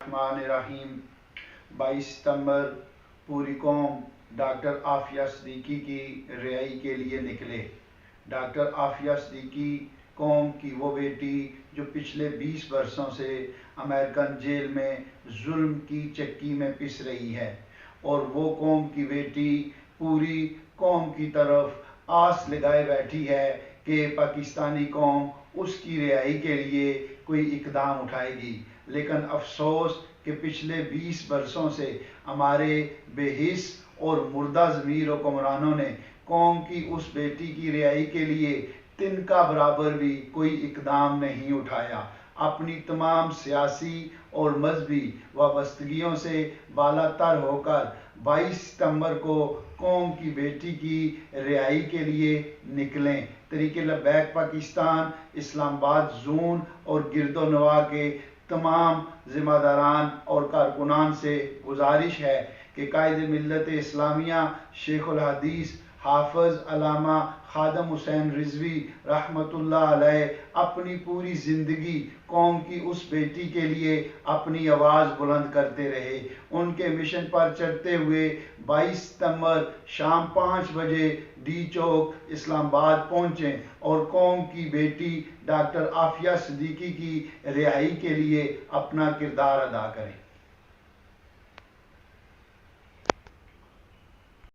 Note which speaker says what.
Speaker 1: الرحمن الرحیم 22 ستمبر پوری قوم ڈاکٹر عافیہ صدیقی کی رہائی کے لیے نکلے۔ ڈاکٹر عافیہ صدیقی قوم کی وہ بیٹی جو پچھلے 20 برسوں سے امریکن جیل میں ظلم کی چکی میں پس رہی ہے، اور وہ قوم کی بیٹی پوری قوم کی طرف آس لگائے بیٹھی ہے کہ پاکستانی قوم اس کی رہائی کے لیے کوئی اقدام اٹھائے گی۔ لیکن افسوس کہ پچھلے 20 برسوں سے ہمارے بے حس اور مردہ ضمیر حکمرانوں نے قوم کی اس بیٹی کی رہائی کے لیے تنکا برابر بھی کوئی اقدام نہیں اٹھایا۔ اپنی تمام سیاسی اور مذہبی وابستگیوں سے بالا تر ہو کر 22 ستمبر کو قوم کی بیٹی کی رہائی کے لیے نکلیں۔ تحریک لبیک پاکستان اسلام آباد زون اور گرد و نواح کے تمام ذمہ داران اور کارکنان سے گزارش ہے کہ قائد ملت اسلامیہ شیخ الحدیث حافظ علامہ خادم حسین رضوی رحمۃ اللہ علیہ اپنی پوری زندگی قوم کی اس بیٹی کے لیے اپنی آواز بلند کرتے رہے۔ ان کے مشن پر چڑھتے ہوئے 22 ستمبر شام 5 بجے ڈی چوک اسلام آباد پہنچیں اور قوم کی بیٹی ڈاکٹر عافیہ صدیقی کی رہائی کے لیے اپنا کردار ادا کریں۔